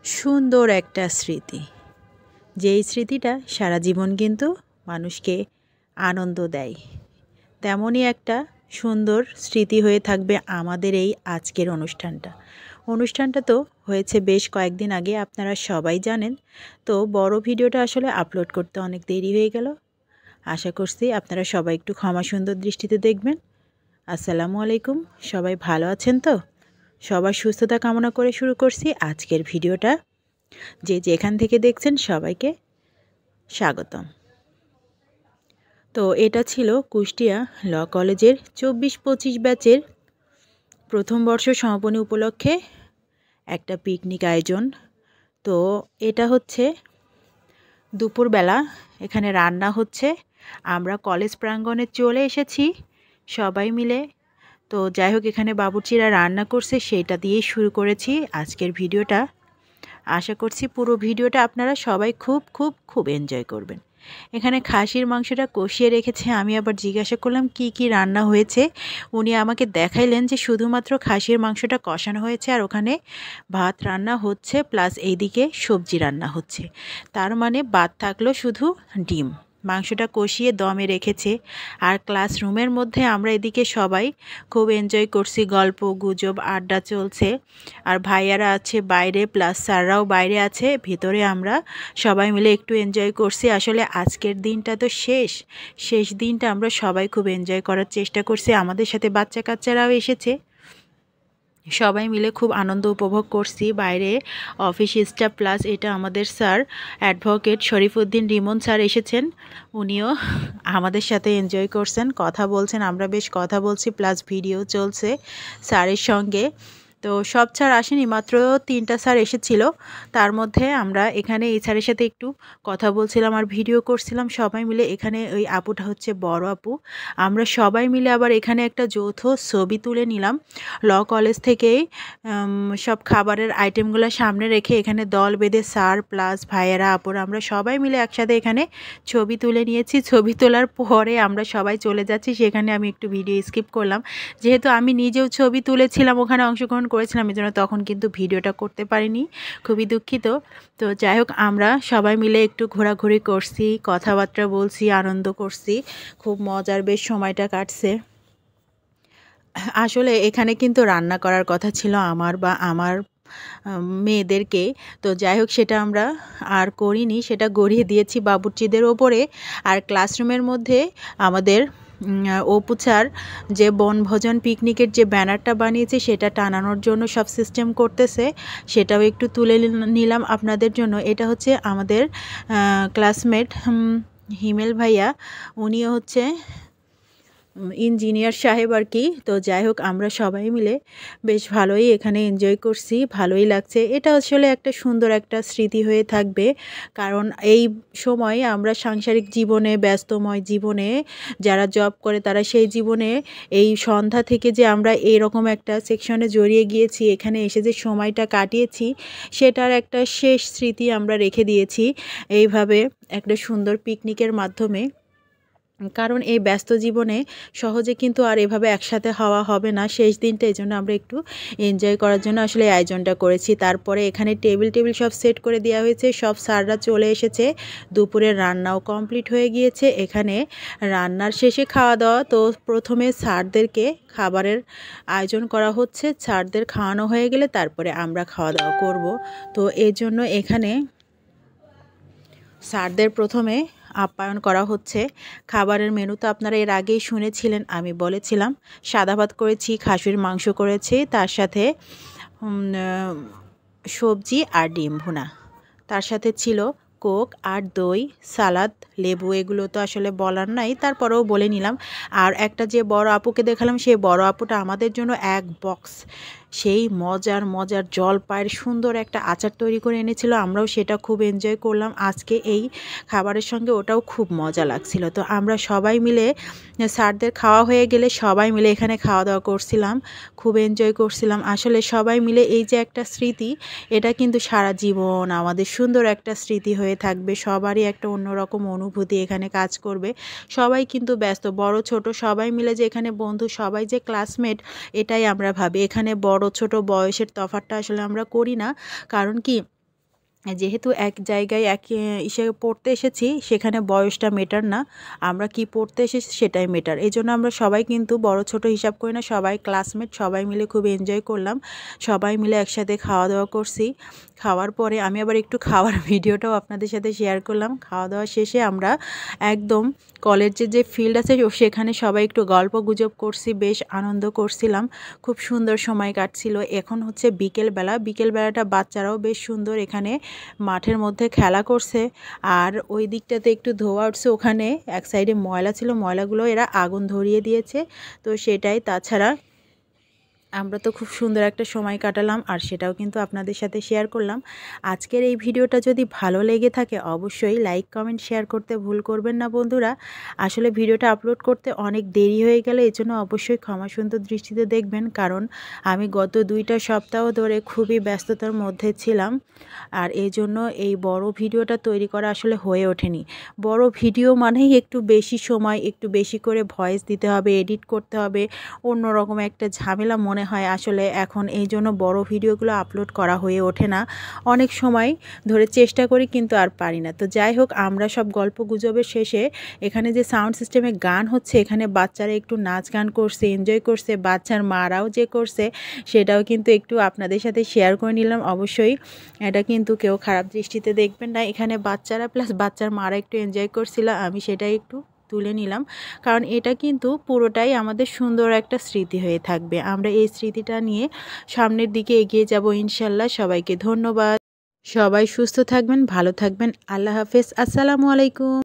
সুন্দর একটা স্মৃতি, যেই স্মৃতিটা সারা জীবন কিন্তু মানুষকে আনন্দ দেয়। তেমনই একটা সুন্দর স্মৃতি হয়ে থাকবে আমাদের এই আজকের অনুষ্ঠানটা তো হয়েছে বেশ কয়েকদিন আগে, আপনারা সবাই জানেন। তো বড় ভিডিওটা আসলে আপলোড করতে অনেক দেরি হয়ে গেল। আশা করছি আপনারা সবাই একটু ক্ষমা সুন্দর দৃষ্টিতে দেখবেন। আসসালামু আলাইকুম, সবাই ভালো আছেন তো? সবার সুস্থতা কামনা করে শুরু করছি আজকের ভিডিওটা। যে যেখান থেকে দেখছেন সবাইকে স্বাগতম। তো এটা ছিল কুষ্টিয়া ল কলেজের 24-25 ব্যাচের প্রথম বর্ষ সমাপনী উপলক্ষে একটা পিকনিক আয়োজন। তো এটা হচ্ছে দুপুরবেলা, এখানে রান্না হচ্ছে। আমরা কলেজ প্রাঙ্গণে চলে এসেছি সবাই মিলে। তো যাই হোক, এখানে বাবুর্চিরা রান্না করছে, সেটা দিয়েই শুরু করেছি আজকের ভিডিওটা। আশা করছি পুরো ভিডিওটা আপনারা সবাই খুব খুব খুব এনজয় করবেন। এখানে খাসির মাংসটা কষিয়ে রেখেছে। আমি আবার জিজ্ঞাসা করলাম কি কি রান্না হয়েছে। উনি আমাকে দেখাইলেন যে শুধুমাত্র খাসির মাংসটা কষানো হয়েছে, আর ওখানে ভাত রান্না হচ্ছে, প্লাস এইদিকে সবজি রান্না হচ্ছে। তার মানে বাদ থাকলো শুধু ডিম। মাংসটা কষিয়ে দমে রেখেছে। আর ক্লাসরুমের মধ্যে আমরা এদিকে সবাই খুব এনজয় করছি, গল্প গুজব আড্ডা চলছে। আর ভাইয়ারা আছে বাইরে, প্লাস স্যাররাও বাইরে আছে, ভিতরে আমরা সবাই মিলে একটু এনজয় করছি। আসলে আজকের দিনটা তো শেষ দিনটা আমরা সবাই খুব এনজয় করার চেষ্টা করছি। আমাদের সাথে বাচ্চা কাচ্চারাও এসেছে, সবাই মিলে খুব আনন্দ উপভোগ করছি। বাইরে অফিস স্টাফ প্লাস এটা আমাদের sir advocate Sharifuddin Rimon sir এসেছেন। উনিও আমাদের সাথে এনজয় করছেন, কথা বলছেন, আমরা বেশ কথা বলছি, প্লাস ভিডিও চলছে স্যারের সঙ্গে। তো সব স্যার আসেনি, মাত্র 3টা স্যার এসেছিল। তার মধ্যে আমরা এখানে এই স্যারের সাথে একটু কথা বলছিলাম আর ভিডিও করছিলাম সবাই মিলে। এখানে ওই আপুটা হচ্ছে বড় আপু। আমরা সবাই মিলে আবার এখানে একটা যৌথ ছবি তুলে নিলাম। ল কলেজ থেকেই সব খাবারের আইটেমগুলো সামনে রেখে এখানে দল বেঁধে স্যার প্লাস ভাইয়েরা আপুরা আমরা সবাই মিলে একসাথে এখানে ছবি তুলে নিয়েছি। ছবি তোলার পরে আমরা সবাই চলে যাচ্ছি, সেখানে আমি একটু ভিডিও স্কিপ করলাম, যেহেতু আমি নিজেও ছবি তুলেছিলাম, ওখানে অংশগ্রহণ করেছিলাম, এজন্য তখন কিন্তু ভিডিওটা করতে পারিনি, খুবই দুঃখিত। তো যাই হোক, আমরা সবাই মিলে একটু ঘোরাঘুরি করছি, কথাবার্তা বলছি, আনন্দ করছি, খুব মজার বেশ সময়টা কাটছে। আসলে এখানে কিন্তু রান্না করার কথা ছিল আমার মেয়েদেরকে। তো যাই হোক, সেটা আমরা আর করিনি, সেটা গড়িয়ে দিয়েছি বাবুর্চিদের ওপরে। আর ক্লাসরুমের মধ্যে আমাদের অপু স্যার যে বনভোজন পিকনিকের যে ব্যানারটা বানিয়েছে সেটা টানানোর জন্য সব সিস্টেম করতেছে, সেটাও একটু তুলে নিলাম আপনাদের জন্য। এটা হচ্ছে আমাদের ক্লাসমেট হিমেল ভাইয়া, উনিও হচ্ছে ইঞ্জিনিয়ার সাহেব আর কি। তো যাই হোক, আমরা সবাই মিলে বেশ ভালোই এখানে এনজয় করছি, ভালোই লাগছে। এটা আসলে একটা সুন্দর একটা স্মৃতি হয়ে থাকবে, কারণ এই সময় আমরা সাংসারিক জীবনে, ব্যস্তময় জীবনে যারা জব করে তারা সেই জীবনে এই সন্ধ্যা থেকে যে আমরা এইরকম একটা সেকশনে জড়িয়ে গিয়েছি, এখানে এসে যে সময়টা কাটিয়েছি, সেটার একটা শেষ স্মৃতি আমরা রেখে দিয়েছি এইভাবে একটা সুন্দর পিকনিকের মাধ্যমে। কারণ এই ব্যস্ত জীবনে সহজে কিন্তু আর এভাবে একসাথে হওয়া হবে না শেষ দিনটা, এই জন্য আমরা একটু এনজয় করার জন্য আসলে এই আয়োজনটা করেছি। তারপরে এখানে টেবিল সব সেট করে দেওয়া হয়েছে, সব স্যাররা চলে এসেছে, দুপুরের রান্নাও কমপ্লিট হয়ে গিয়েছে। এখানে রান্নার শেষে খাওয়া দাওয়া। তো প্রথমে স্যারদেরকে খাবারের আয়োজন করা হচ্ছে, স্যারদের খাওয়ানো হয়ে গেলে তারপরে আমরা খাওয়া দাওয়া করব। তো এই জন্য এখানে স্যারদের প্রথমে আপ্যায়ন করা হচ্ছে। খাবারের মেনু তো আপনারা এর আগেই শুনেছিলেন, আমি বলেছিলাম সাদা ভাত করেছি, খাসির মাংস করেছি, তার সাথে সবজি আর ডিম ভুনা, তার সাথে ছিল কোক আর দই, সালাদ, লেবু, এগুলো তো আসলে বলার নাই, তারপরেও বলে নিলাম। আর একটা যে বড় আপুকে দেখালাম, সেই বড় আপুটা আমাদের জন্য এক বক্স সেই মজার জলপাইয়ের সুন্দর একটা আচার তৈরি করে এনেছিল। আমরাও সেটা খুব এনজয় করলাম আজকে এই খাবারের সঙ্গে, ওটাও খুব মজা লাগছিল। তো আমরা সবাই মিলে স্যারদের খাওয়া হয়ে গেলে সবাই মিলে এখানে খাওয়া দাওয়া করছিলাম, খুব এনজয় করছিলাম। আসলে সবাই মিলে এই যে একটা স্মৃতি, এটা কিন্তু সারা জীবন আমাদের সুন্দর একটা স্মৃতি হয়ে থাকবে। সবারই একটা অন্যরকম অনুভূতি এখানে কাজ করবে। সবাই কিন্তু ব্যস্ত, বড় ছোট সবাই মিলে যে এখানে বন্ধু, সবাই যে ক্লাসমেট, এটাই আমরা ভাবি। এখানে বড় ছোট বয়সের তফাৎটা আসলে আমরা করি না, কারণ কি যেহেতু এক জায়গায় এক ইসে পড়তে এসেছি, সেখানে বয়সটা মেটার না, আমরা কি পড়তে এসেছি সেটাই মেটার। এই জন্য আমরা সবাই কিন্তু বড় ছোট হিসাব করি না, সবাই ক্লাসমেট, সবাই মিলে খুব এনজয় করলাম। সবাই মিলে একসাথে খাওয়া দাওয়া করছি। খাওয়ার পরে আমি আবার একটু খাওয়ার ভিডিওটাও আপনাদের সাথে শেয়ার করলাম। খাওয়া দাওয়া শেষে আমরা একদম কলেজের যে ফিল্ড আছে সেখানে সবাই একটু গল্প গুজব করছি, বেশ আনন্দ করছিলাম, খুব সুন্দর সময় কাটছিল। এখন হচ্ছে বিকেলবেলা, বিকেলবেলাটা বাচ্চারাও বেশ সুন্দর এখানে মাঠের মধ্যে খেলা করছে। আর ওই দিকটাতে একটু ধোয়া উঠছে, ওখানে এক সাইডে ময়লা ছিল, ময়লাগুলো এরা আগুন ধরিয়ে দিয়েছে, তো সেটাই। তাছাড়া আমরা তো খুব সুন্দর একটা সময় কাটালাম, আর সেটাও কিন্তু আপনাদের সাথে শেয়ার করলাম। আজকের এই ভিডিওটা যদি ভালো লেগে থাকে অবশ্যই লাইক কমেন্ট শেয়ার করতে ভুল করবেন না বন্ধুরা। আসলে ভিডিওটা আপলোড করতে অনেক দেরি হয়ে গেল, এই জন্য অবশ্যই ক্ষমা সুন্দর দৃষ্টিতে দেখবেন, কারণ আমি গত 2টা সপ্তাহ ধরে খুবই ব্যস্ততার মধ্যে ছিলাম, আর এই জন্য এই বড় ভিডিওটা তৈরি করা আসলে হয়ে ওঠেনি। বড় ভিডিও মানেই একটু বেশি সময়, একটু বেশি করে ভয়েস দিতে হবে, এডিট করতে হবে, অন্যরকম একটা ঝামেলা মনে হয় আসলে এখন, এই জন্য বড় ভিডিওগুলো আপলোড করা হয়ে ওঠে না। অনেক সময় ধরে চেষ্টা করি কিন্তু আর পারি না। তো যাই হোক, আমরা সব গল্প গুজবের শেষে এখানে যে সাউন্ড সিস্টেমে গান হচ্ছে, এখানে বাচ্চারা একটু নাচ গান করছে, এনজয় করছে, বাচ্চার মারাও যে করছে সেটাও কিন্তু একটু আপনাদের সাথে শেয়ার করে নিলাম। অবশ্যই এটা কিন্তু কেউ খারাপ দৃষ্টিতে দেখবেন না, এখানে বাচ্চারা প্লাস বাচ্চার মারা একটু এনজয় করছিল, আমি সেটাই একটু তুলে নিলাম, কারণ এটা কিন্তু পুরোটাই আমাদের সুন্দর একটা স্মৃতি হয়ে থাকবে। আমরা এই স্মৃতিটা নিয়ে সামনের দিকে এগিয়ে যাব ইনশাল্লাহ। সবাইকে ধন্যবাদ, সবাই সুস্থ থাকবেন, ভালো থাকবেন, আল্লাহ হাফেজ, আসসালামু আলাইকুম।